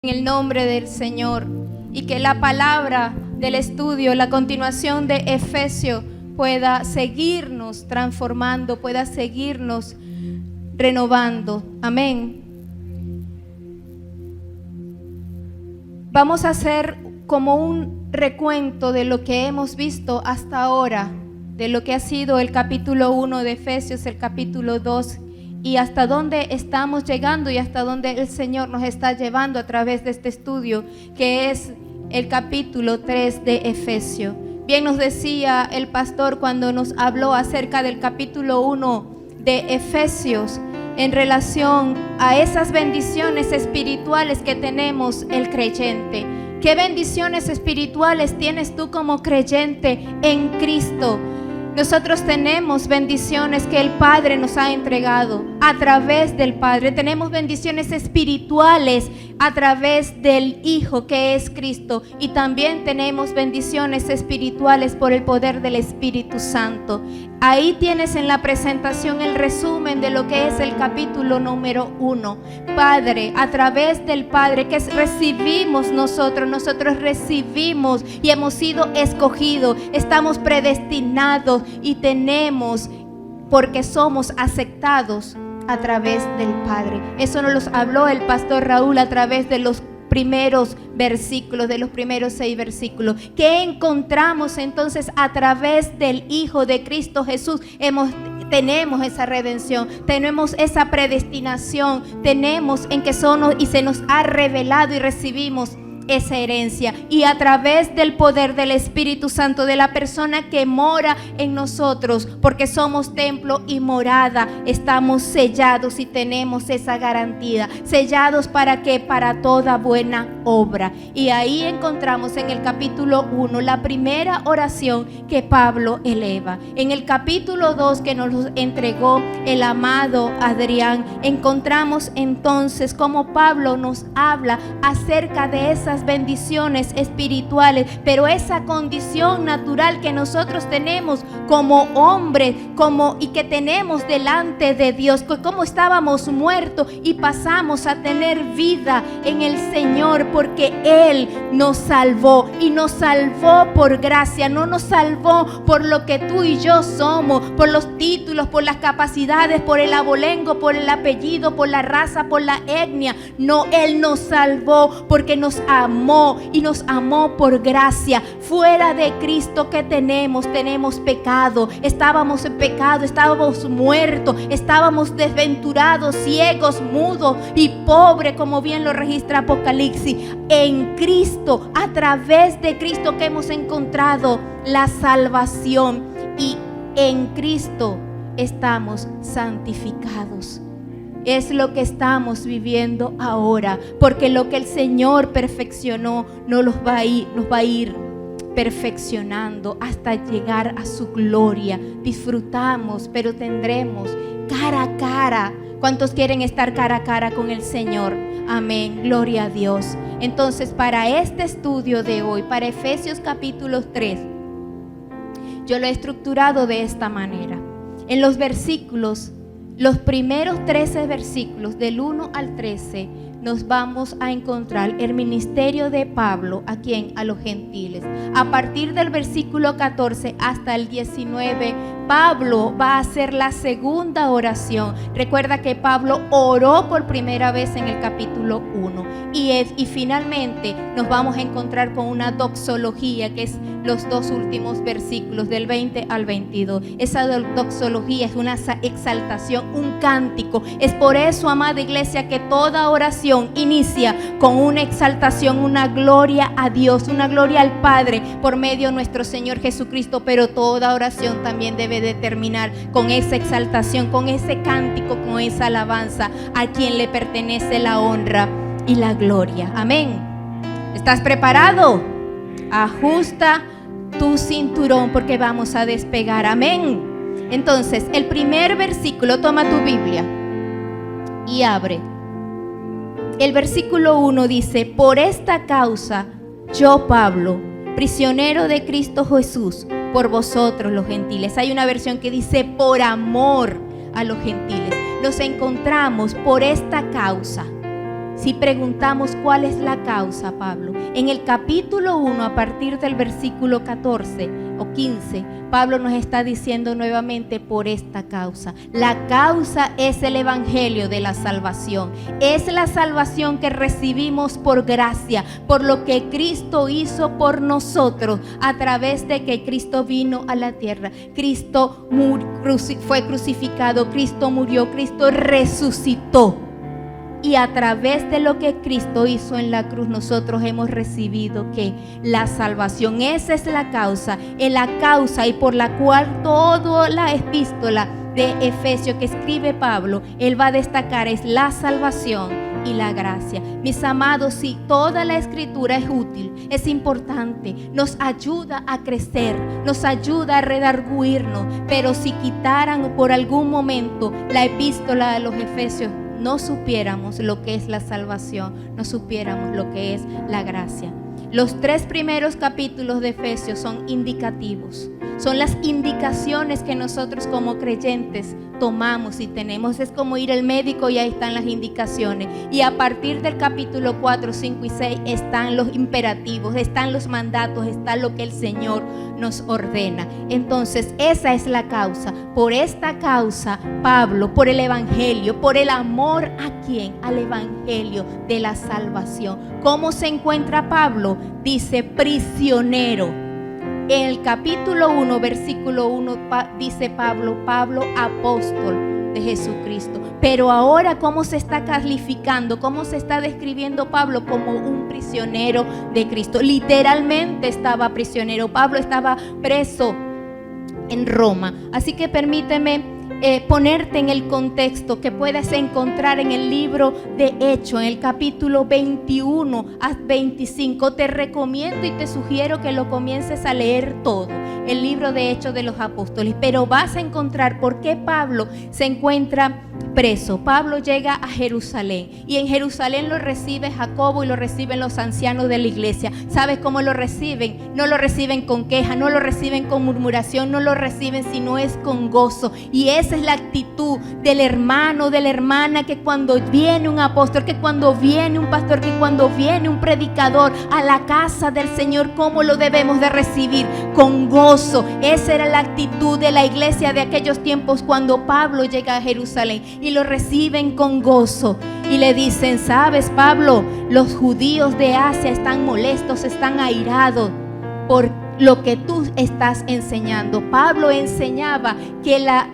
En el nombre del Señor, y que la palabra del estudio, la continuación de Efesios pueda seguirnos transformando, pueda seguirnos renovando. Amén. Vamos a hacer como un recuento de lo que hemos visto hasta ahora, de lo que ha sido el capítulo 1 de Efesios, el capítulo 2, y hasta dónde estamos llegando y hasta dónde el Señor nos está llevando a través de este estudio, que es el capítulo 3 de Efesios. Bien nos decía el pastor cuando nos habló acerca del capítulo 1 de Efesios en relación a esas bendiciones espirituales que tenemos el creyente. ¿Qué bendiciones espirituales tienes tú como creyente en Cristo? Nosotros tenemos bendiciones que el Padre nos ha entregado a través del Padre. Tenemos bendiciones espirituales a través del Hijo que es Cristo. Y también tenemos bendiciones espirituales por el poder del Espíritu Santo. Ahí tienes en la presentación el resumen de lo que es el capítulo número 1. Padre, a través del Padre que recibimos nosotros recibimos y hemos sido escogidos, estamos predestinados y tenemos, porque somos aceptados a través del Padre. Eso nos lo habló el pastor Raúl a través de los primeros versículos, de los primeros 6 versículos. ¿Qué encontramos entonces a través del Hijo de Cristo Jesús? Tenemos esa redención, tenemos esa predestinación, tenemos en que somos y se nos ha revelado y recibimos esa herencia, y a través del poder del Espíritu Santo, de la persona que mora en nosotros, porque somos templo y morada, estamos sellados y tenemos esa garantía, sellados para que para toda buena obra. Y ahí encontramos en el capítulo 1 la primera oración que Pablo eleva. En el capítulo 2 que nos entregó el amado Adrián, encontramos entonces cómo Pablo nos habla acerca de esas bendiciones espirituales, pero esa condición natural que nosotros tenemos como hombres, y que tenemos delante de Dios, como estábamos muertos y pasamos a tener vida en el Señor, porque Él nos salvó, y nos salvó por gracia, no nos salvó por lo que tú y yo somos, por los títulos, por las capacidades, por el abolengo, por el apellido, por la raza, por la etnia. No, Él nos salvó porque nos amó, y nos amó por gracia. Fuera de Cristo, ¿qué tenemos? Tenemos pecado. Estábamos en pecado, estábamos muertos, estábamos desventurados, ciegos, mudos y pobres, como bien lo registra Apocalipsis. En Cristo, a través de Cristo, que hemos encontrado la salvación, y en Cristo estamos santificados. Es lo que estamos viviendo ahora, porque lo que el Señor perfeccionó nos va a ir perfeccionando hasta llegar a su gloria. Disfrutamos, pero tendremos cara a cara. ¿Cuántos quieren estar cara a cara con el Señor? Amén, gloria a Dios. Entonces, para este estudio de hoy, para Efesios capítulo 3, yo lo he estructurado de esta manera. En los versículos, los primeros 13 versículos, del 1 al 13, nos vamos a encontrar el ministerio de Pablo. ¿A quién? A los gentiles. A partir del versículo 14 hasta el 19, Pablo va a hacer la segunda oración. Recuerda que Pablo oró por primera vez en el capítulo 1. Y finalmente nos vamos a encontrar con una doxología, que es los 2 últimos versículos, del 20 al 22. Esa doxología es una exaltación, un cántico. Es por eso, amada iglesia, que toda oración inicia con una exaltación, una gloria a Dios, una gloria al Padre por medio de nuestro Señor Jesucristo. Pero toda oración también debe de terminar con esa exaltación, con ese cántico, con esa alabanza a quien le pertenece la honra y la gloria. Amén. ¿Estás preparado? Ajusta tu cinturón porque vamos a despegar. Amén. Entonces, el primer versículo, toma tu Biblia y abre. El versículo 1 dice: por esta causa, yo, Pablo, prisionero de Cristo Jesús, por vosotros los gentiles. Hay una versión que dice por amor a los gentiles. Nos encontramos por esta causa. si preguntamos cuál es la causa, Pablo. En el capítulo 1, a partir del versículo 14 o 15, Pablo nos está diciendo nuevamente por esta causa. La causa es el evangelio de la salvación. Es la salvación que recibimos por gracia, por lo que Cristo hizo por nosotros, a través de que Cristo vino a la tierra. Cristo fue crucificado, Cristo murió, Cristo resucitó. Y a través de lo que Cristo hizo en la cruz, nosotros hemos recibido que la salvación. Esa es la causa y por la cual toda la epístola de Efesios que escribe Pablo, él va a destacar es la salvación y la gracia. Mis amados, si toda la escritura es útil, es importante, nos ayuda a crecer, nos ayuda a redarguirnos, pero si quitaran por algún momento la epístola de los Efesios, no supiéramos lo que es la salvación, no supiéramos lo que es la gracia. Los 3 primeros capítulos de Efesios son indicativos, son las indicaciones que nosotros como creyentes tomamos y tenemos. Es como ir al médico y ahí están las indicaciones. Y a partir del capítulo 4, 5 y 6 están los imperativos, están los mandatos, está lo que el Señor nos ordena. Entonces esa es la causa. Por esta causa, Pablo, por el evangelio, por el amor ¿a quién? Al evangelio de la salvación. ¿Cómo se encuentra Pablo? Dice prisionero. En el capítulo 1, versículo 1, dice Pablo, apóstol de Jesucristo. Pero ahora, ¿cómo se está calificando? ¿Cómo se está describiendo Pablo? Como un prisionero de Cristo. Literalmente estaba prisionero. Pablo estaba preso en Roma. Así que permíteme ponerte en el contexto que puedes encontrar en el libro de Hechos, en el capítulo 21 a 25. Te recomiendo y te sugiero que lo comiences a leer todo, el libro de Hechos de los Apóstoles, pero vas a encontrar por qué Pablo se encuentra preso. Pablo llega a Jerusalén y en Jerusalén lo recibe Jacobo y lo reciben los ancianos de la iglesia. ¿Sabes cómo lo reciben? No lo reciben con queja, no lo reciben con murmuración, no lo reciben sino es con gozo. Y esa es la actitud del hermano, de la hermana, que cuando viene un apóstol, que cuando viene un pastor, que cuando viene un predicador a la casa del Señor, ¿cómo lo debemos de recibir? Con gozo. Esa era la actitud de la iglesia de aquellos tiempos cuando Pablo llega a Jerusalén. Y lo reciben con gozo y le dicen: sabes, Pablo, los judíos de Asia están molestos, están airados por lo que tú estás enseñando. Pablo enseñaba que la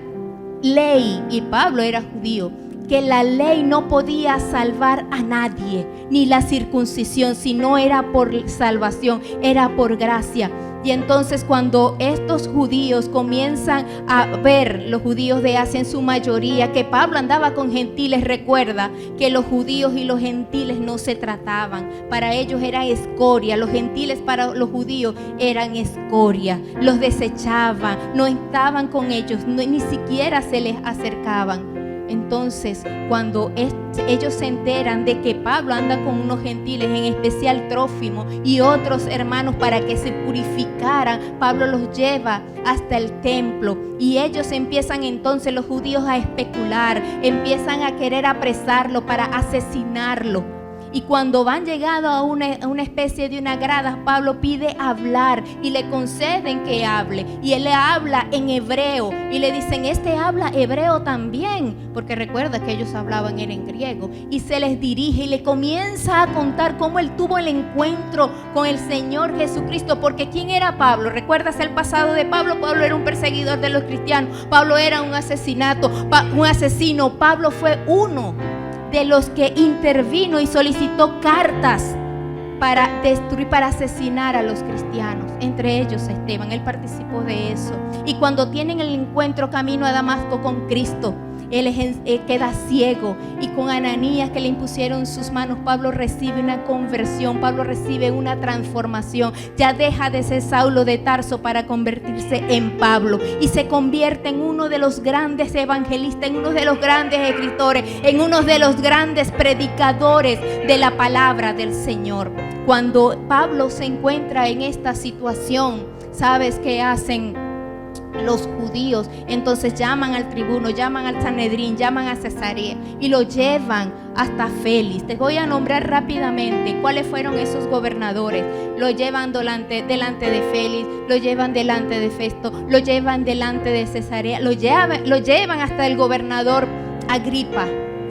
ley, y Pablo era judío, que la ley no podía salvar a nadie, ni la circuncisión, si no era por salvación, era por gracia. Y entonces cuando estos judíos comienzan a ver, los judíos de Asia en su mayoría, que Pablo andaba con gentiles, recuerda que los judíos y los gentiles no se trataban. Para ellos era escoria, los gentiles para los judíos eran escoria, los desechaban, no estaban con ellos, ni siquiera se les acercaban. Entonces, cuando ellos se enteran de que Pablo anda con unos gentiles, en especial Trófimo y otros hermanos, para que se purificaran, Pablo los lleva hasta el templo y ellos empiezan entonces, los judíos, a especular, empiezan a querer apresarlo para asesinarlo. Y cuando van llegado a una especie de una grada, Pablo pide hablar y le conceden que hable. Y él le habla en hebreo y le dicen: este habla hebreo también, porque recuerda que ellos hablaban en griego. Y se les dirige y le comienza a contar cómo él tuvo el encuentro con el Señor Jesucristo. Porque ¿quién era Pablo? ¿Recuerdas el pasado de Pablo? Pablo era un perseguidor de los cristianos. Pablo era un asesino. Pablo fue uno de los que intervino y solicitó cartas para destruir, para asesinar a los cristianos, entre ellos a Esteban. Él participó de eso. Y cuando tienen el encuentro camino a Damasco con Cristo, él queda ciego, y con Ananías, que le impusieron sus manos, Pablo recibe una conversión, Pablo recibe una transformación. Ya deja de ser Saulo de Tarso para convertirse en Pablo, y se convierte en uno de los grandes evangelistas, en uno de los grandes escritores, en uno de los grandes predicadores de la palabra del Señor. Cuando Pablo se encuentra en esta situación, ¿sabes qué hacen los judíos entonces llaman al tribuno, llaman al Sanedrín, llaman a Cesarea y lo llevan hasta Félix. Te voy a nombrar rápidamente cuáles fueron esos gobernadores. Lo llevan delante de Félix, lo llevan delante de Festo, lo llevan delante de Cesarea, lo llevan hasta el gobernador Agripa.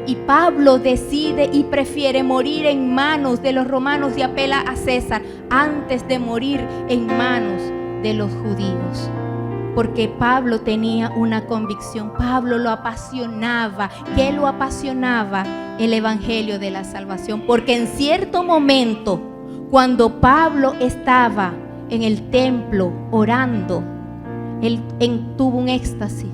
Y Pablo decide y prefiere morir en manos de los romanos y apela a César antes de morir en manos de los judíos. Porque Pablo tenía una convicción, Pablo lo apasionaba. ¿Qué lo apasionaba? El evangelio de la salvación. Porque en cierto momento, cuando Pablo estaba en el templo orando, él tuvo un éxtasis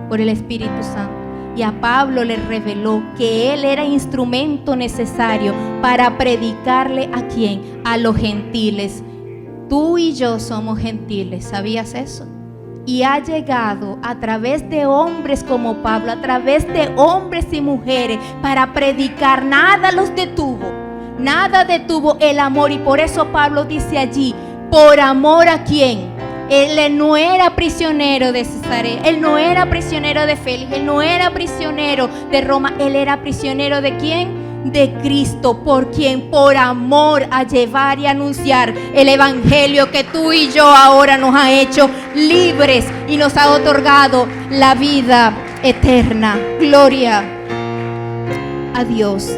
por el Espíritu Santo. Y a Pablo le reveló que él era instrumento necesario para predicarle ¿a quién? A los gentiles. Tú y yo somos gentiles, ¿sabías eso? Y ha llegado a través de hombres como Pablo, a través de hombres y mujeres, para predicar. Nada los detuvo, nada detuvo el amor. Y por eso Pablo dice allí, ¿por amor a quién? Él no era prisionero de Cesarea, él no era prisionero de Félix, él no era prisionero de Roma, él era prisionero ¿de quién? De Cristo, por quien por amor a llevar y anunciar el evangelio que tú y yo ahora nos ha hecho libres y nos ha otorgado la vida eterna. Gloria a Dios.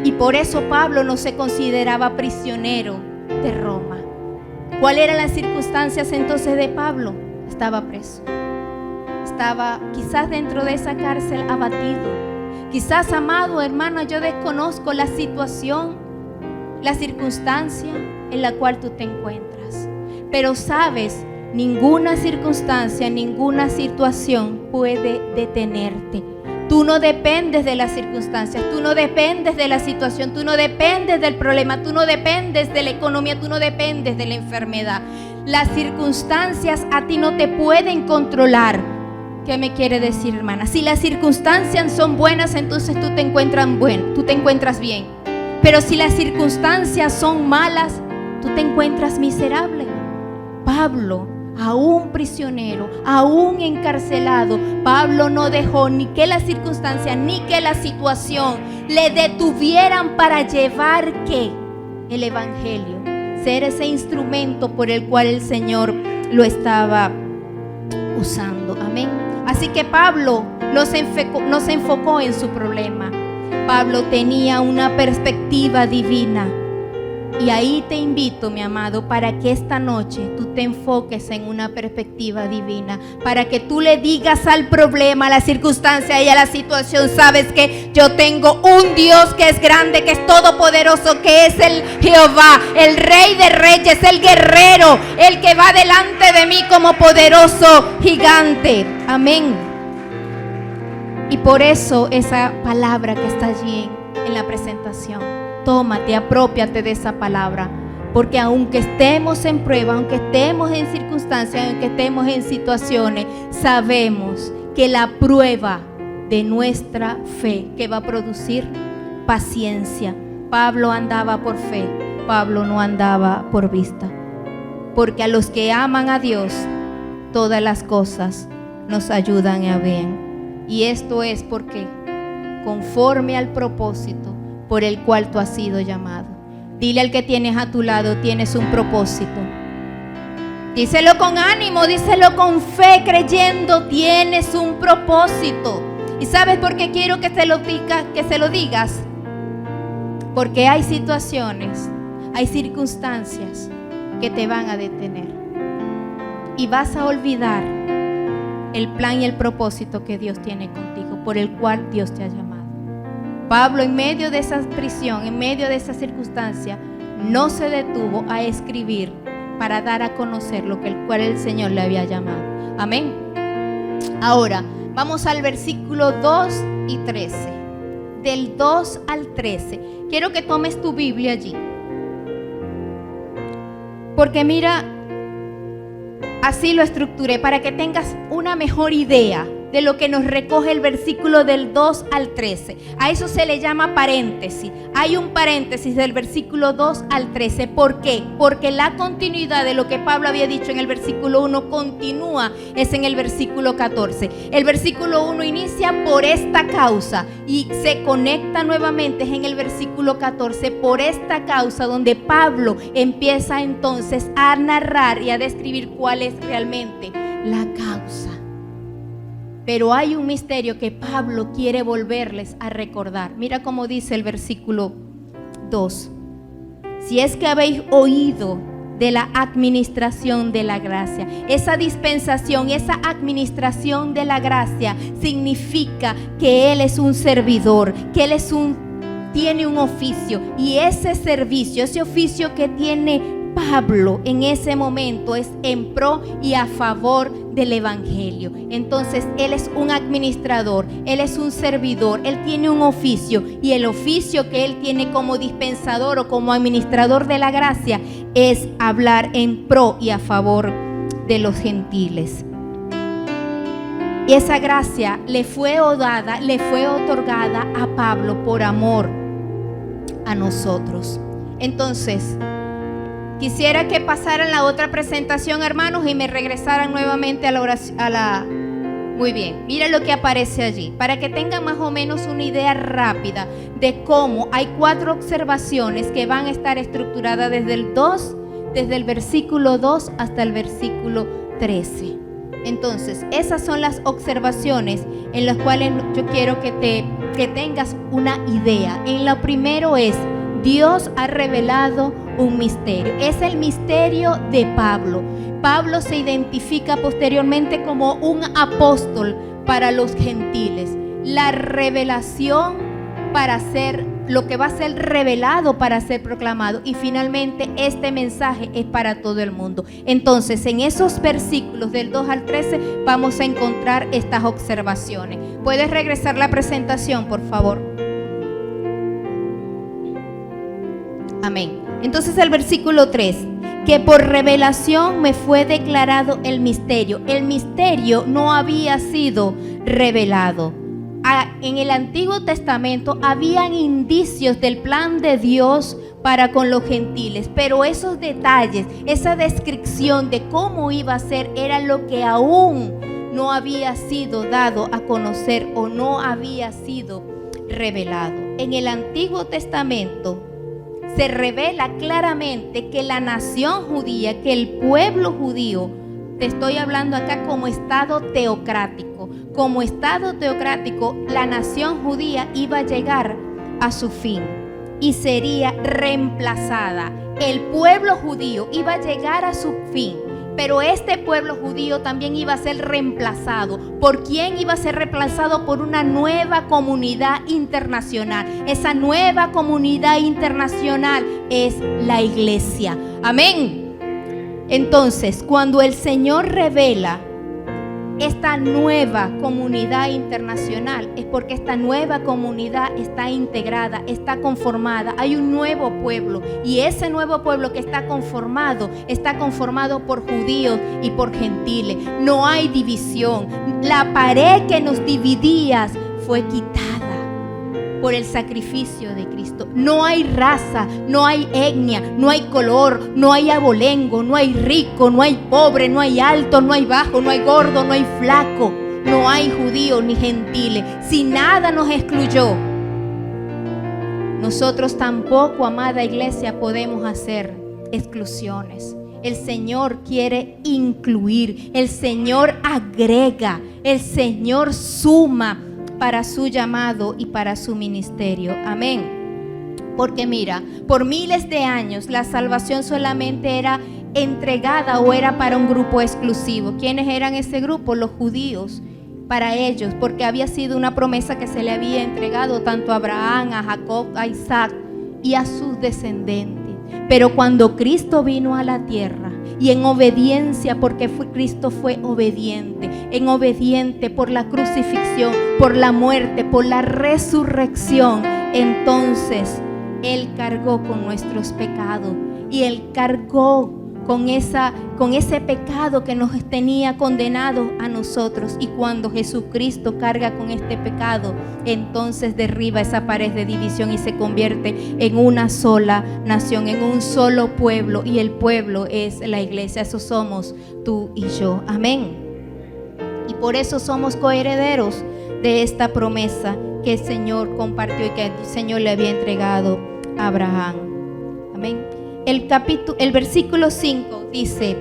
Y por eso Pablo no se consideraba prisionero de Roma. ¿Cuáles eran las circunstancias entonces de Pablo? Estaba preso. Estaba quizás dentro de esa cárcel abatido. Quizás, amado hermano, yo desconozco la situación, la circunstancia en la cual tú te encuentras. Pero sabes, ninguna circunstancia, ninguna situación puede detenerte. Tú no dependes de las circunstancias, tú no dependes de la situación, tú no dependes del problema, tú no dependes de la economía, tú no dependes de la enfermedad. Las circunstancias a ti no te pueden controlar. ¿Qué me quiere decir, hermana? Si las circunstancias son buenas, entonces tú te encuentras bien. Pero si las circunstancias son malas, tú te encuentras miserable. Pablo, aún prisionero, aún encarcelado, Pablo no dejó ni que las circunstancias ni que la situación le detuvieran para llevar ¿qué? El evangelio, ser ese instrumento por el cual el Señor lo estaba usando. Amén. Así que Pablo no se enfocó en su problema. Pablo tenía una perspectiva divina. Y ahí te invito, mi amado, para que esta noche tú te enfoques en una perspectiva divina, para que tú le digas al problema, a la circunstancia y a la situación: sabes que yo tengo un Dios que es grande, que es todopoderoso, que es el Jehová, el Rey de Reyes, el guerrero, el que va delante de mí como poderoso gigante. Amén. Y por eso esa palabra que está allí en la presentación, tómate, apropiate de esa palabra, porque aunque estemos en prueba, aunque estemos en circunstancias, aunque estemos en situaciones, sabemos que la prueba de nuestra fe, que va a producir paciencia. Pablo andaba por fe, Pablo no andaba por vista, porque a los que aman a Dios, todas las cosas nos ayudan a bien. Y esto es porque conforme al propósito por el cual tú has sido llamado. Dile al que tienes a tu lado: tienes un propósito. Díselo con ánimo, díselo con fe, creyendo: tienes un propósito. ¿Y sabes por qué quiero que se lo digas? Porque hay situaciones, hay circunstancias que te van a detener. Y vas a olvidar el plan y el propósito que Dios tiene contigo, por el cual Dios te ha llamado. Pablo, en medio de esa prisión, en medio de esa circunstancia, no se detuvo a escribir para dar a conocer lo que el Señor le había llamado. Amén. Ahora, vamos al versículo 2 y 13. Del 2 al 13. Quiero que tomes tu Biblia allí. Porque mira, así lo estructuré para que tengas una mejor idea de lo que nos recoge el versículo del 2 al 13. A eso se le llama paréntesis. Hay un paréntesis del versículo 2 al 13. ¿Por qué? Porque la continuidad de lo que Pablo había dicho en el versículo 1 continúa, es en el versículo 14. El versículo 1 inicia por esta causa y se conecta nuevamente en el versículo 14 por esta causa, donde Pablo empieza entonces a narrar y a describir cuál es realmente la causa. Pero hay un misterio que Pablo quiere volverles a recordar. Mira cómo dice el versículo 2. Si es que habéis oído de la administración de la gracia. Esa dispensación, esa administración de la gracia significa que Él es un servidor, que Él tiene un oficio, y ese servicio, ese oficio que tiene Pablo en ese momento es en pro y a favor del evangelio. Entonces Él es un administrador, Él es un servidor, Él tiene un oficio, y el oficio que Él tiene como dispensador o como administrador de la gracia es hablar en pro y a favor de los gentiles. Y esa gracia le fue otorgada a Pablo por amor a nosotros. Entonces, quisiera que pasaran la otra presentación, hermanos, y me regresaran nuevamente a la oración, Muy bien, mira lo que aparece allí, para que tengan más o menos una idea rápida de cómo hay 4 observaciones que van a estar estructuradas desde el versículo 2 hasta el versículo 13. Entonces, esas son las observaciones en las cuales yo quiero que tengas una idea. En lo primero es: Dios ha revelado un misterio. Es el misterio de Pablo. Pablo se identifica posteriormente como un apóstol para los gentiles. La revelación para ser lo que va a ser revelado para ser proclamado. Y finalmente este mensaje es para todo el mundo. Entonces, en esos versículos del 2 al 13 vamos a encontrar estas observaciones. ¿Puedes regresar la presentación, por favor? Amén. Entonces el versículo 3, que por revelación me fue declarado el misterio. El misterio no había sido revelado. En el Antiguo Testamento habían indicios del plan de Dios para con los gentiles, pero esos detalles, esa descripción de cómo iba a ser, era lo que aún no había sido dado a conocer o no había sido revelado. En el Antiguo Testamento se revela claramente que la nación judía, que el pueblo judío, te estoy hablando acá como estado teocrático, la nación judía iba a llegar a su fin y sería reemplazada. El pueblo judío iba a llegar a su fin, pero este pueblo judío también iba a ser reemplazado. ¿Por quién iba a ser reemplazado? Por una nueva comunidad internacional. Esa nueva comunidad internacional es la iglesia. Amén. Entonces, cuando el Señor revela esta nueva comunidad internacional, es porque esta nueva comunidad está integrada, está conformada. Hay un nuevo pueblo, y ese nuevo pueblo que está conformado por judíos y por gentiles. No hay división. La pared que nos dividía fue quitada por el sacrificio de Cristo. No hay raza, no hay etnia, no hay color, no hay abolengo, no hay rico, no hay pobre, no hay alto, no hay bajo, no hay gordo, no hay flaco, no hay judío ni gentiles. Si nada nos excluyó, nosotros tampoco, amada iglesia, podemos hacer exclusiones. El Señor quiere incluir, el Señor agrega, el Señor suma para su llamado y para su ministerio. Amén. Porque mira, por miles de años la salvación solamente era entregada o era para un grupo exclusivo. ¿Quiénes eran ese grupo? Los judíos. Para ellos, porque había sido una promesa que se le había entregado tanto a Abraham, a Jacob, a Isaac y a sus descendientes. Pero cuando Cristo vino a la tierra, y en obediencia, porque Cristo fue obediente por la crucifixión, por la muerte, por la resurrección, entonces Él cargó con nuestros pecados, y Él cargó con ese pecado que nos tenía condenados a nosotros. Y cuando Jesucristo carga con este pecado, entonces derriba esa pared de división y se convierte en una sola nación, en un solo pueblo, y el pueblo es la iglesia. Eso somos tú y yo. Amén. Y por eso somos coherederos de esta promesa que el Señor compartió y que el Señor le había entregado a Abraham. Amén. El versículo 5 dice: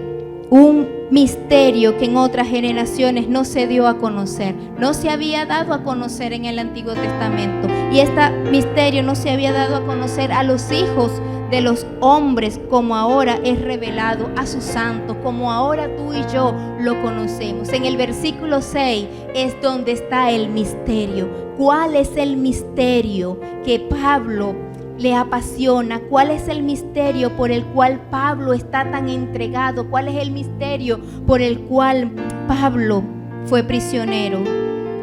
un misterio que en otras generaciones no se dio a conocer, no se había dado a conocer en el Antiguo Testamento. Y este misterio no se había dado a conocer a los hijos de los hombres, como ahora es revelado a sus santos, como ahora tú y yo lo conocemos. En el versículo 6 es donde está el misterio. ¿Cuál es el misterio que Pablo le apasiona? ¿Cuál es el misterio por el cual Pablo está tan entregado? ¿Cuál es el misterio por el cual Pablo fue prisionero?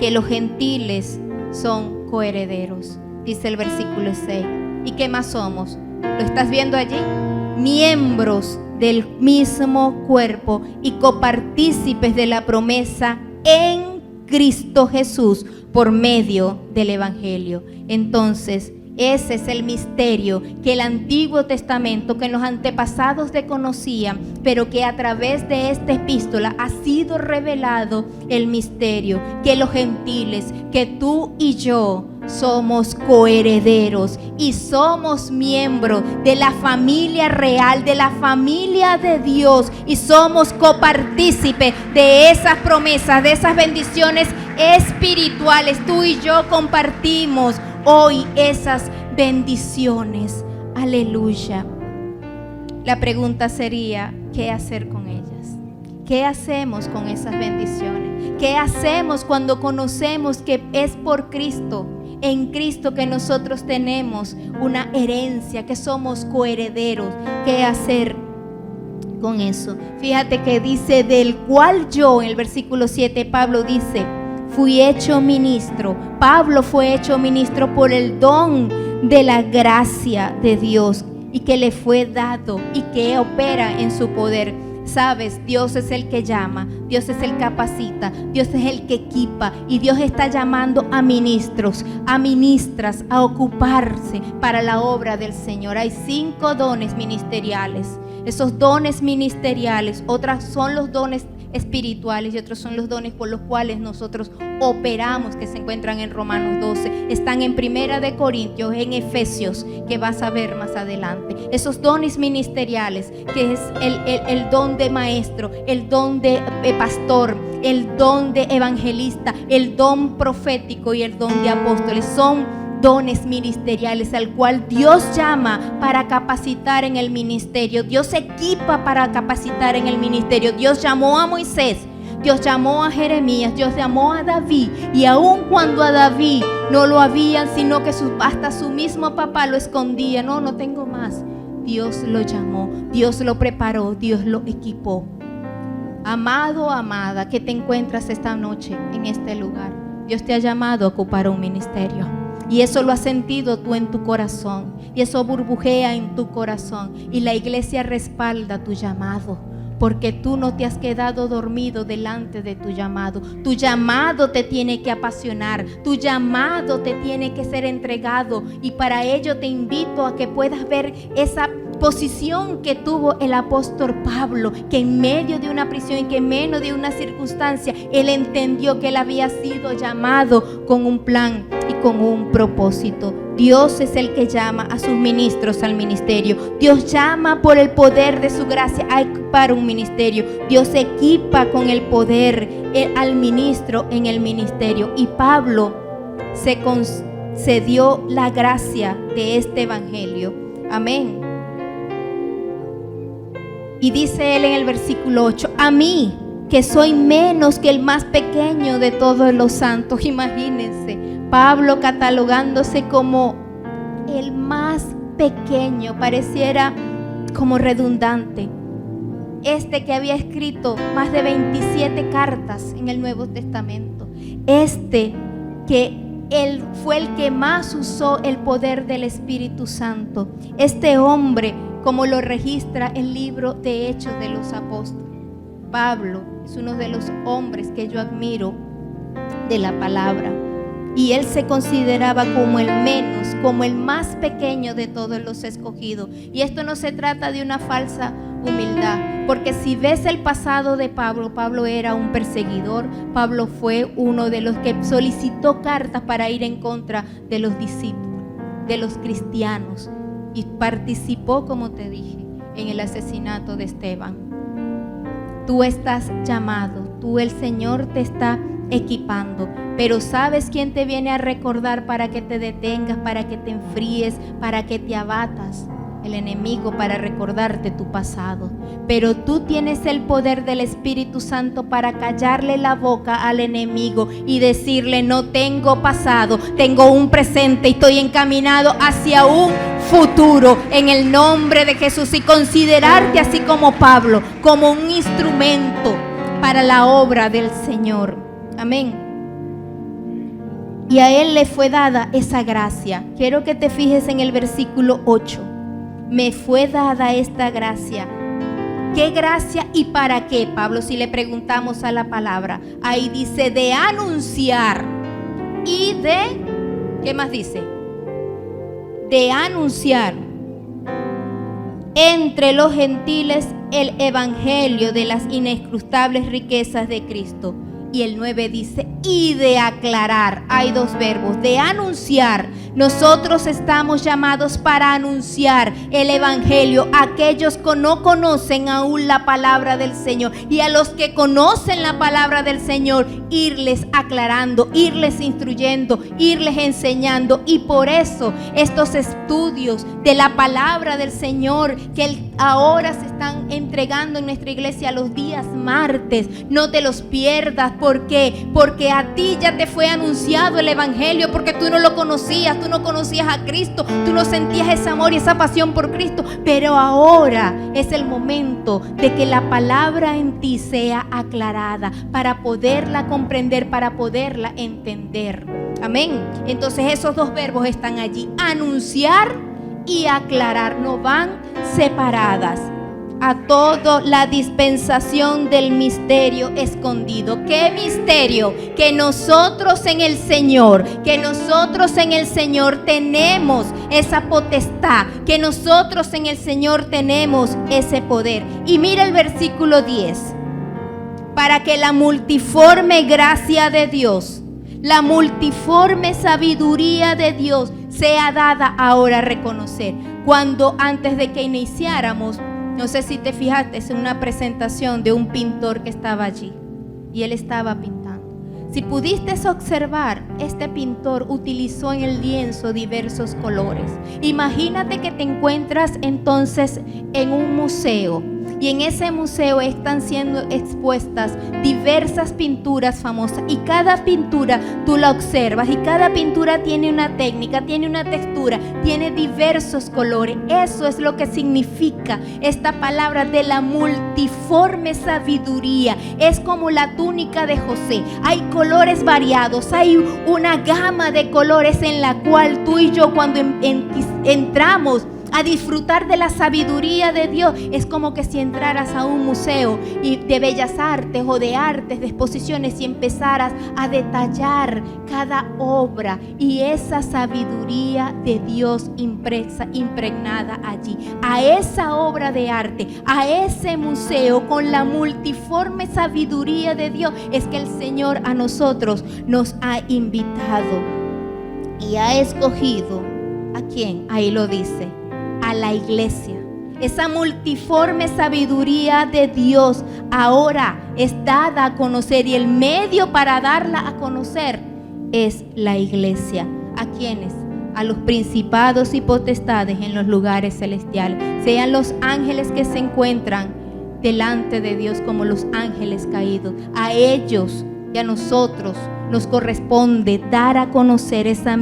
Que los gentiles son coherederos, dice el versículo 6. ¿Y qué más somos? ¿Lo estás viendo allí? Miembros del mismo cuerpo y copartícipes de la promesa en Cristo Jesús por medio del Evangelio. Entonces, ese es el misterio que el Antiguo Testamento, que los antepasados desconocían, pero que a través de esta epístola ha sido revelado el misterio, que los gentiles, que tú y yo somos coherederos y somos miembros de la familia real, de la familia de Dios, y somos copartícipes de esas promesas, de esas bendiciones espirituales. Tú y yo compartimos hoy esas bendiciones. Aleluya. La pregunta sería: ¿qué hacer con ellas? ¿Qué hacemos con esas bendiciones? ¿Qué hacemos cuando conocemos que es por Cristo, en Cristo, que nosotros tenemos una herencia, que somos coherederos? ¿Qué hacer con eso? Fíjate que dice: del cual yo, en el versículo 7, Pablo dice: fui hecho ministro. Pablo fue hecho ministro por el don de la gracia de Dios, y que le fue dado y que opera en su poder. Sabes, Dios es el que llama, Dios es el que capacita, Dios es el que equipa, y Dios está llamando a ministros, a ministras, a ocuparse para la obra del Señor. Hay 5 dones ministeriales. Esos dones ministeriales, otras son los dones espirituales y otros son los dones por los cuales nosotros operamos, que se encuentran en Romanos 12, están en Primera de Corintios, en Efesios, que vas a ver más adelante. Esos dones ministeriales, que es el don de maestro, el don de pastor, el don de evangelista, el don profético y el don de apóstoles, son dones ministeriales al cual Dios llama para capacitar en el ministerio. Dios equipa para capacitar en el ministerio. Dios llamó a Moisés, Dios llamó a Jeremías, Dios llamó a David, y aun cuando a David no lo habían, sino que hasta su mismo papá lo escondía, no tengo más, Dios lo llamó, Dios lo preparó, Dios lo equipó. Amado, amada, que te encuentras esta noche en este lugar, Dios te ha llamado a ocupar un ministerio. Y eso lo has sentido tú en tu corazón, y eso burbujea en tu corazón, y la iglesia respalda tu llamado, porque tú no te has quedado dormido delante de tu llamado. Tu llamado te tiene que apasionar, tu llamado te tiene que ser entregado, y para ello te invito a que puedas ver esa posición que tuvo el apóstol Pablo, que en medio de una prisión y que en medio de una circunstancia, él entendió que él había sido llamado con un plan y con un propósito. Dios es el que llama a sus ministros al ministerio. Dios llama por el poder de su gracia a equipar un ministerio. Dios equipa con el poder al ministro en el ministerio. Y Pablo se concedió la gracia de este evangelio. Amén. Y dice él en el versículo 8: a mí, que soy menos que el más pequeño de todos los santos. Imagínense, Pablo catalogándose como el más pequeño. Pareciera como redundante. Este que había escrito más de 27 cartas en el Nuevo Testamento. Este que él fue el que más usó el poder del Espíritu Santo. Este hombre, como lo registra el libro de Hechos de los Apóstoles, Pablo es uno de los hombres que yo admiro de la palabra. Y él se consideraba como el menos, como el más pequeño de todos los escogidos. Y esto no se trata de una falsa humildad, porque si ves el pasado de Pablo, Pablo era un perseguidor. Pablo fue uno de los que solicitó cartas para ir en contra de los discípulos, de los cristianos, y participó, como te dije, en el asesinato de Esteban. Tú estás llamado, el Señor te está equipando, pero ¿sabes quién te viene a recordar para que te detengas, para que te enfríes, para que te abatas? El enemigo, para recordarte tu pasado. Pero tú tienes el poder del Espíritu Santo para callarle la boca al enemigo y decirle: no tengo pasado, tengo un presente y estoy encaminado hacia un futuro en el nombre de Jesús. Y considerarte así como Pablo, como un instrumento para la obra del Señor. Amén. Y a él le fue dada esa gracia. Quiero que te fijes en el versículo 8. Me fue dada esta gracia. ¿Qué gracia y para qué, Pablo? Si le preguntamos a la palabra, ahí dice de anunciar y de, ¿qué más dice? De anunciar entre los gentiles el evangelio de las inescrutables riquezas de Cristo. Y el 9 dice, y de aclarar. Hay dos verbos, de anunciar. Nosotros estamos llamados para anunciar el evangelio a aquellos que no conocen aún la palabra del Señor, y a los que conocen la palabra del Señor, irles aclarando, irles instruyendo, irles enseñando. Y por eso estos estudios de la palabra del Señor que ahora se están entregando en nuestra iglesia los días martes, no te los pierdas. ¿Por qué? Porque a ti ya te fue anunciado el evangelio, porque tú no lo conocías, tú no conocías a Cristo, tú no sentías ese amor y esa pasión por Cristo, pero ahora es el momento de que la palabra en ti sea aclarada para poderla comprender, para poderla entender. Amén. Entonces esos dos verbos están allí, anunciar y aclarar, no van separadas. A toda la dispensación del misterio escondido. ¿Qué misterio? Que nosotros en el Señor, tenemos esa potestad, que nosotros en el Señor tenemos ese poder. Y mira el versículo 10. Para que la multiforme gracia de Dios, la multiforme sabiduría de Dios sea dada ahora a reconocer. Cuando antes de que iniciáramos, no sé si te fijaste, es una presentación de un pintor que estaba allí y él estaba pintando. Si pudiste observar, este pintor utilizó en el lienzo diversos colores. Imagínate que te encuentras entonces en un museo y en ese museo están siendo expuestas diversas pinturas famosas, y cada pintura tú la observas y cada pintura tiene una técnica, tiene una textura, tiene diversos colores. Eso es lo que significa esta palabra de la multiforme sabiduría. Es como la túnica de José, hay colores variados, hay una gama de colores en la cual tú y yo, cuando entramos a disfrutar de la sabiduría de Dios, es como que si entraras a un museo y de bellas artes o de artes, de exposiciones, y empezaras a detallar cada obra y esa sabiduría de Dios impregnada allí. A esa obra de arte, a ese museo con la multiforme sabiduría de Dios, es que el Señor a nosotros nos ha invitado y ha escogido. ¿A quién? Ahí lo dice. A la iglesia. Esa multiforme sabiduría de Dios ahora es dada a conocer, y el medio para darla a conocer es la iglesia. ¿A quiénes? A los principados y potestades en los lugares celestiales, sean los ángeles que se encuentran delante de Dios como los ángeles caídos. A ellos y a nosotros nos corresponde dar a conocer esa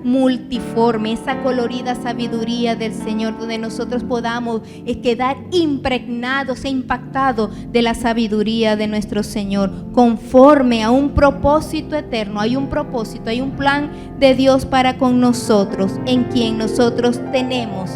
multiforme, esa colorida sabiduría del Señor, donde nosotros podamos quedar impregnados e impactados de la sabiduría de nuestro Señor, conforme a un propósito eterno. Hay un propósito, hay un plan de Dios para con nosotros, en quien nosotros tenemos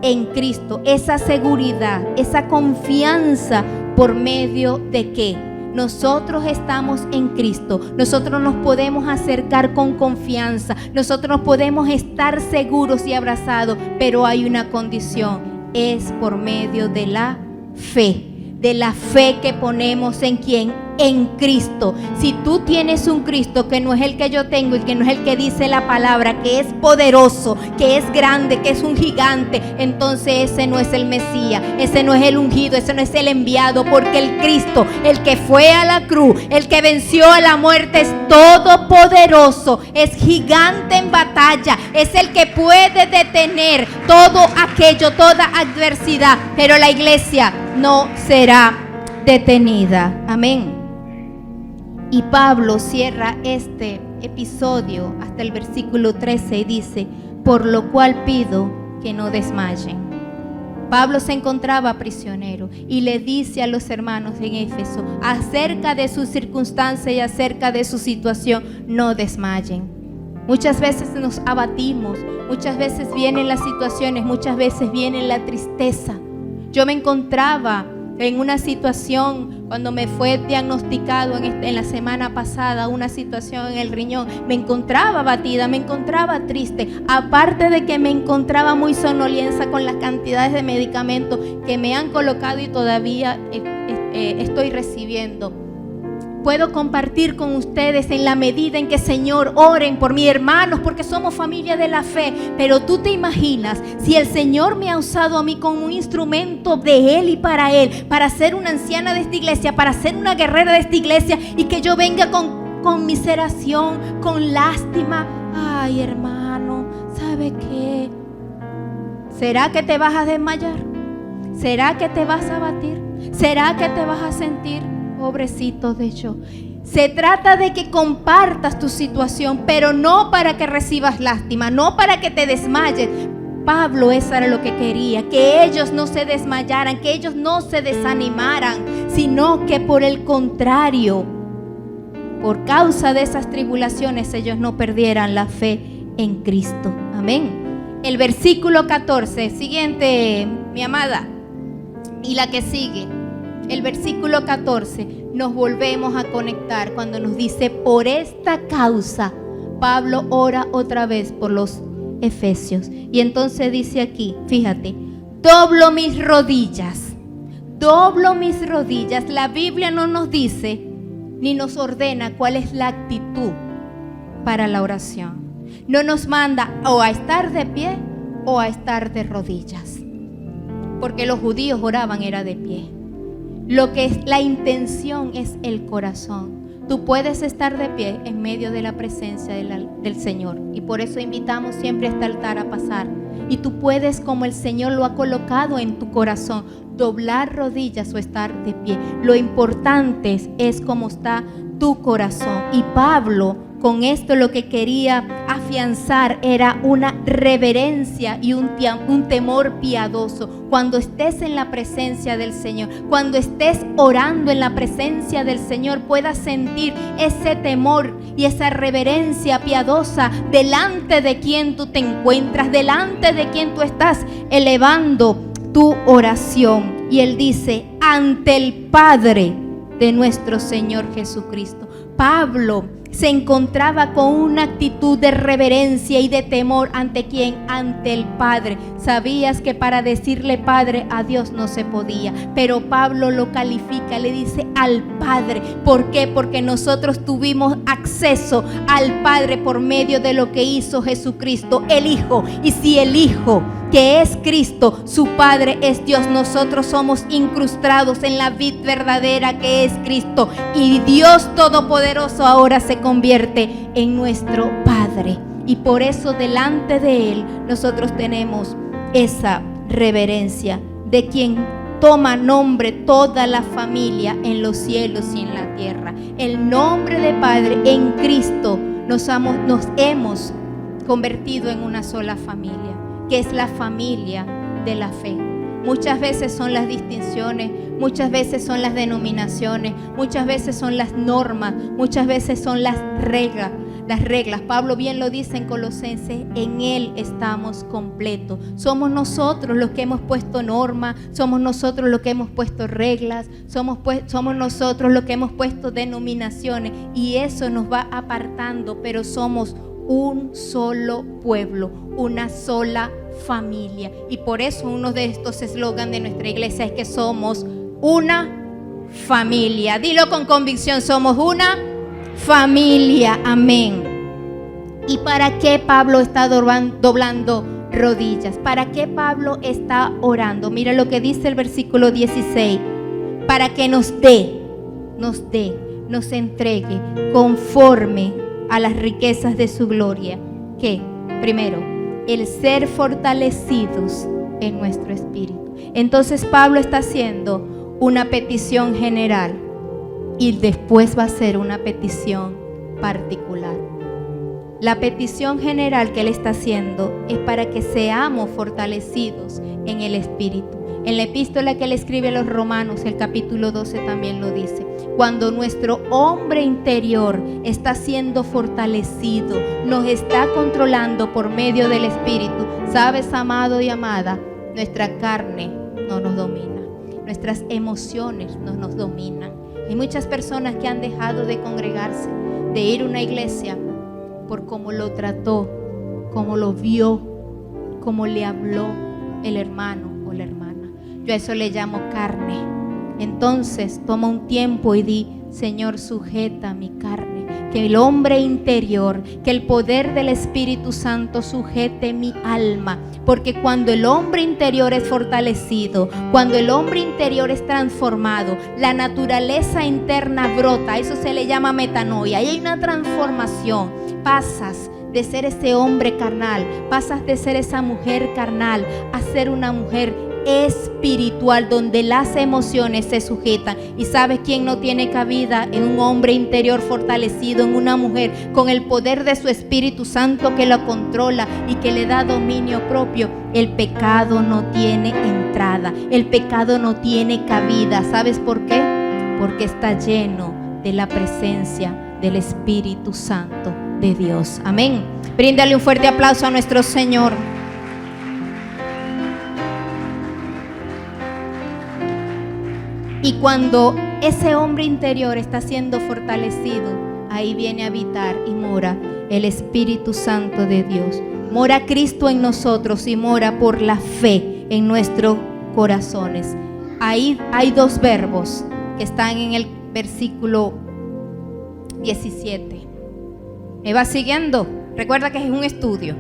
en Cristo esa seguridad, esa confianza, por medio de que nosotros estamos en Cristo. Nosotros nos podemos acercar con confianza, nosotros nos podemos estar seguros y abrazados, pero hay una condición: es por medio de la fe que ponemos en ¿quién? En Cristo. Si tú tienes un Cristo que no es el que yo tengo y que no es el que dice la palabra, que es poderoso, que es grande, que es un gigante, entonces ese no es el Mesías, ese no es el ungido, ese no es el enviado, porque el Cristo, el que fue a la cruz, el que venció a la muerte, es todopoderoso, es gigante en batalla, es el que puede detener todo aquello, toda adversidad, pero la iglesia no será detenida. Amén. Y Pablo cierra este episodio hasta el versículo 13 y dice: por lo cual pido que no desmayen. Pablo se encontraba prisionero y le dice a los hermanos en Éfeso acerca de su circunstancia y acerca de su situación: no desmayen. Muchas veces nos abatimos, muchas veces vienen las situaciones, muchas veces viene la tristeza. Yo me encontraba en una situación cuando me fue diagnosticado en la semana pasada, una situación en el riñón. Me encontraba abatida, me encontraba triste, aparte de que me encontraba muy sonolienta con las cantidades de medicamentos que me han colocado y todavía estoy recibiendo. Puedo compartir con ustedes en la medida en que, Señor, oren por mis hermanos, porque somos familia de la fe. Pero tú te imaginas si el Señor me ha usado a mí como un instrumento de Él y para Él, para ser una anciana de esta iglesia, para ser una guerrera de esta iglesia, y que yo venga con conmiseración, con lástima. Ay, hermano, ¿sabe qué? ¿Será que te vas a desmayar? ¿Será que te vas a abatir? ¿Será que te vas a sentir pobrecito de yo? Se trata de que compartas tu situación, pero no para que recibas lástima, no para que te desmayes. Pablo, eso era lo que quería, que ellos no se desmayaran, que ellos no se desanimaran, sino que por el contrario, por causa de esas tribulaciones, ellos no perdieran la fe en Cristo. Amén. El versículo 14, siguiente, mi amada, y la que sigue. El versículo 14, nos volvemos a conectar cuando nos dice: por esta causa, Pablo ora otra vez por los efesios. Y entonces dice aquí, fíjate: doblo mis rodillas. Doblo mis rodillas. La Biblia no nos dice ni nos ordena cuál es la actitud para la oración. No nos manda o a estar de pie o a estar de rodillas, porque los judíos oraban era de pie. Lo que es la intención es el corazón. Tú puedes estar de pie en medio de la presencia del Señor, y por eso invitamos siempre a este altar a pasar. Y tú puedes, como el Señor lo ha colocado en tu corazón, doblar rodillas o estar de pie. Lo importante es cómo está tu corazón. Y Pablo, con esto, lo que quería afianzar era una reverencia y un temor piadoso. Cuando estés en la presencia del Señor, cuando estés orando en la presencia del Señor, puedas sentir ese temor y esa reverencia piadosa delante de quien tú te encuentras, delante de quien tú estás elevando tu oración. Y él dice: ante el Padre de nuestro Señor Jesucristo. Pablo se encontraba con una actitud de reverencia y de temor. ¿Ante quién? Ante el Padre. Sabías que para decirle Padre a Dios no se podía, pero Pablo lo califica, le dice al Padre. ¿Por qué? Porque nosotros tuvimos acceso al Padre por medio de lo que hizo Jesucristo, el Hijo. Y si el Hijo, que es Cristo, su Padre es Dios, nosotros somos incrustados en la vid verdadera que es Cristo, y Dios Todopoderoso ahora se convierte en nuestro Padre, y por eso delante de Él nosotros tenemos esa reverencia de quien toma nombre toda la familia en los cielos y en la tierra. El nombre de Padre en Cristo nos hemos convertido en una sola familia, que es la familia de la fe. Muchas veces son las distinciones, muchas veces son las denominaciones, muchas veces son las normas, muchas veces son las reglas. Pablo bien lo dice en Colosenses, en Él estamos completos. Somos nosotros los que hemos puesto normas, somos nosotros los que hemos puesto reglas, somos nosotros los que hemos puesto denominaciones, y eso nos va apartando, pero somos un solo pueblo, una sola familia. Y por eso uno de estos eslogans de nuestra iglesia es que somos una familia. Dilo con convicción, somos una familia. Amén. ¿Y para qué Pablo está doblando rodillas? ¿Para qué Pablo está orando? Mira lo que dice el versículo 16. Para que nos entregue conforme a las riquezas de su gloria. ¿Qué? Primero, el ser fortalecidos en nuestro espíritu. Entonces Pablo está haciendo una petición general y después va a ser una petición particular. La petición general que él está haciendo es para que seamos fortalecidos en el espíritu. En la epístola que él escribe a los Romanos, el capítulo 12 también lo dice. Cuando nuestro hombre interior está siendo fortalecido, nos está controlando por medio del espíritu. Sabes, amado y amada, nuestra carne no nos domina, nuestras emociones no nos dominan. Hay muchas personas que han dejado de congregarse, de ir a una iglesia, por cómo lo trató, cómo lo vio, cómo le habló el hermano o la hermana. Yo a eso le llamo carne. Entonces toma un tiempo y di: Señor, sujeta mi carne, que el hombre interior, que el poder del Espíritu Santo sujete mi alma, porque cuando el hombre interior es fortalecido, cuando el hombre interior es transformado, la naturaleza interna brota. Eso se le llama metanoia, y hay una transformación. Pasas de ser ese hombre carnal, pasas de ser esa mujer carnal a ser una mujer espiritual, donde las emociones se sujetan. ¿Y sabes quién no tiene cabida en un hombre interior fortalecido, en una mujer con el poder de su Espíritu Santo que lo controla y que le da dominio propio? El pecado no tiene entrada, el pecado no tiene cabida. ¿Sabes por qué? Porque está lleno de la presencia del Espíritu Santo de Dios. Amén. Bríndale un fuerte aplauso a nuestro Señor. Y cuando ese hombre interior está siendo fortalecido, ahí viene a habitar y mora el Espíritu Santo de Dios. Mora Cristo en nosotros y mora por la fe en nuestros corazones. Ahí hay dos verbos que están en el versículo 17. ¿Me va siguiendo? Recuerda que es un estudio.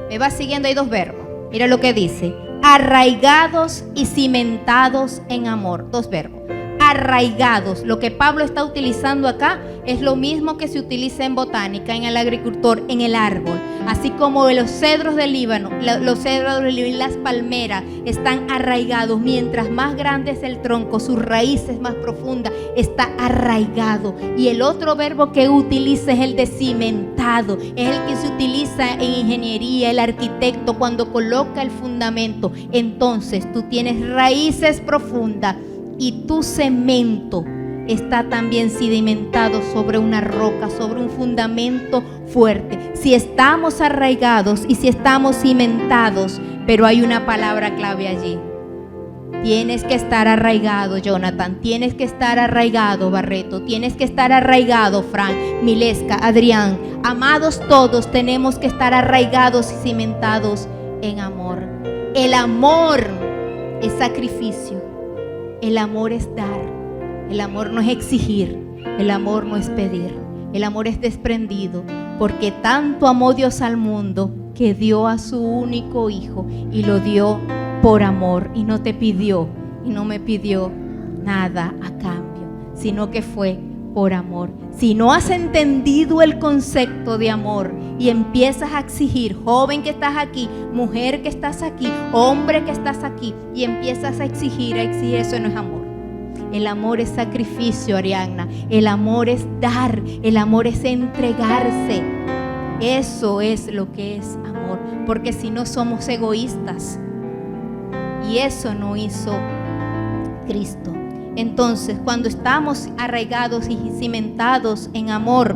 ¿Me va siguiendo? Hay dos verbos. Mira lo que dice: arraigados y cimentados en amor. Dos verbos. Arraigados. Lo que Pablo está utilizando acá es lo mismo que se utiliza en botánica, en el agricultor, en el árbol. Así como los cedros del Líbano, y las palmeras están arraigados. Mientras más grande es el tronco, sus raíces más profundas, está arraigado. Y el otro verbo que utiliza es el de cimentado. Es el que se utiliza en ingeniería, el arquitecto cuando coloca el fundamento. Entonces tú tienes raíces profundas y tu cemento está también sedimentado sobre una roca, sobre un fundamento fuerte. Si estamos arraigados y si estamos cimentados, pero hay una palabra clave allí. Tienes que estar arraigado, Jonathan. Tienes que estar arraigado, Barreto. Tienes que estar arraigado, Frank, Mileska, Adrián. Amados todos, tenemos que estar arraigados y cimentados en amor. El amor es sacrificio. El amor es dar. El amor no es exigir. El amor no es pedir. El amor es desprendido. Porque tanto amó Dios al mundo que dio a su único hijo, y lo dio por amor, y no te pidió y no me pidió nada a cambio, sino que fue por amor. Si no has entendido el concepto de amor y empiezas a exigir, joven que estás aquí, mujer que estás aquí, hombre que estás aquí, y empiezas a exigir, eso no es amor. El amor es sacrificio, Ariadna. El amor es dar, el amor es entregarse. Eso es lo que es amor, porque si no somos egoístas, y eso no hizo Cristo. Entonces, cuando estamos arraigados y cimentados en amor,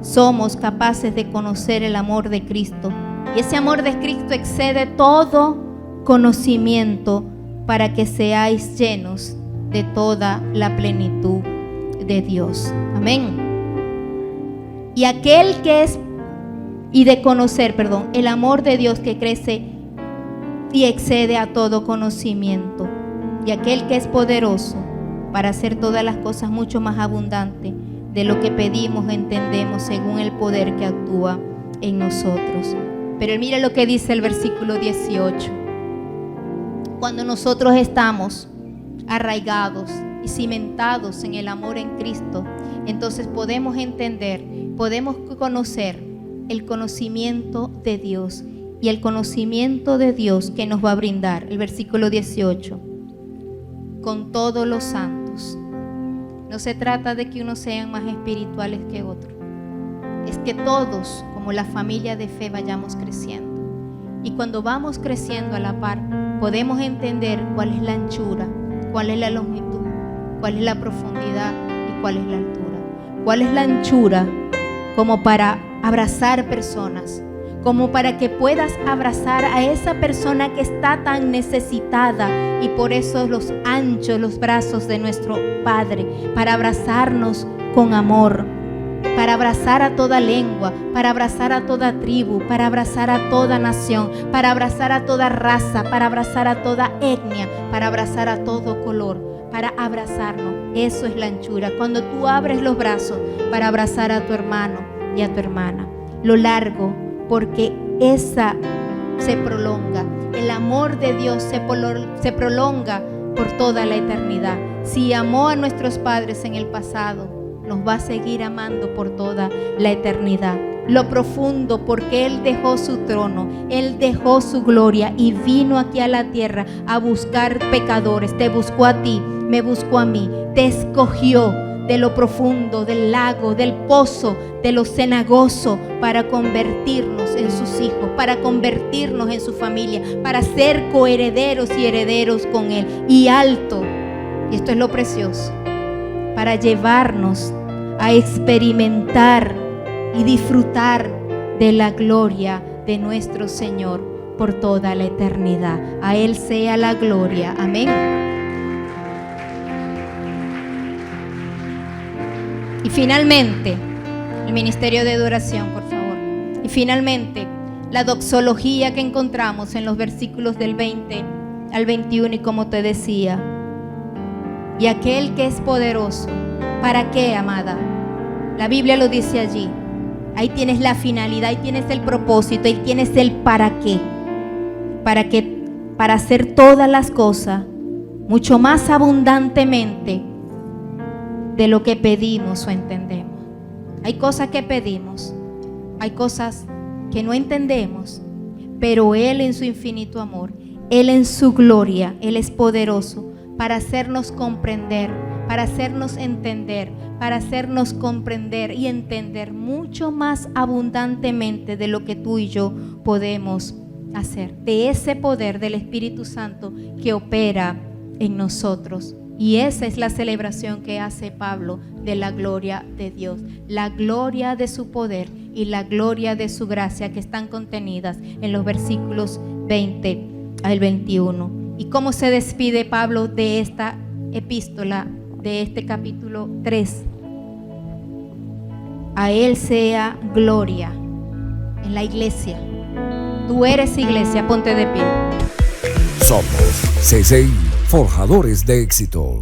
somos capaces de conocer el amor de Cristo. Y ese amor de Cristo excede todo conocimiento, para que seáis llenos de toda la plenitud de Dios. Amén. Y aquel que es, y de conocer, el amor de Dios que crece y excede a todo conocimiento. Y aquel que es poderoso para hacer todas las cosas mucho más abundantes de lo que pedimos o entendemos, según el poder que actúa en nosotros. Pero mira lo que dice el versículo 18. Cuando nosotros estamos arraigados y cimentados en el amor en Cristo, entonces podemos entender, podemos conocer el conocimiento de Dios, y el conocimiento de Dios que nos va a brindar, el versículo 18, con todos los santos. No se trata de que unos sean más espirituales que otros, es que todos, como la familia de fe, vayamos creciendo. Y cuando vamos creciendo a la par, podemos entender cuál es la anchura, cuál es la longitud, cuál es la profundidad y cuál es la altura. Cuál es la anchura, como para abrazar personas, como para que puedas abrazar a esa persona que está tan necesitada, y por eso los anchos, los brazos de nuestro Padre, para abrazarnos con amor, para abrazar a toda lengua, para abrazar a toda tribu, para abrazar a toda nación, para abrazar a toda raza, para abrazar a toda etnia, para abrazar a todo color, para abrazarnos. Eso es la anchura, cuando tú abres los brazos para abrazar a tu hermano y a tu hermana. Lo largo, porque esa se prolonga. El amor de Dios se prolonga por toda la eternidad. Si amó a nuestros padres en el pasado, nos va a seguir amando por toda la eternidad. Lo profundo, porque Él dejó su trono, Él dejó su gloria y vino aquí a la tierra a buscar pecadores. Te buscó a ti, me buscó a mí, te escogió de lo profundo, del lago, del pozo, de lo cenagoso, para convertirnos en sus hijos, para convertirnos en su familia, para ser coherederos y herederos con Él. Y alto, y esto es lo precioso, para llevarnos a experimentar y disfrutar de la gloria de nuestro Señor por toda la eternidad. A Él sea la gloria. Amén. Y finalmente, el ministerio de adoración, por favor. Y finalmente, la doxología que encontramos en los versículos del 20 al 21, y como te decía, y aquel que es poderoso. ¿Para qué, amada? La Biblia lo dice allí. Ahí tienes la finalidad, ahí tienes el propósito, ahí tienes el para qué. Para hacer todas las cosas mucho más abundantemente de lo que pedimos o entendemos. Hay cosas que pedimos, hay cosas que no entendemos, pero Él en su infinito amor, Él en su gloria, Él es poderoso para hacernos comprender, para hacernos entender, para hacernos comprender y entender mucho más abundantemente de lo que tú y yo podemos hacer, de ese poder del Espíritu Santo que opera en nosotros. Y esa es la celebración que hace Pablo de la gloria de Dios, la gloria de su poder y la gloria de su gracia, que están contenidas en los versículos 20 al 21. ¿Y cómo se despide Pablo de esta epístola, de este capítulo 3? A Él sea gloria en la iglesia. Tú eres iglesia, ponte de pie. Somos CCI, forjadores de éxito.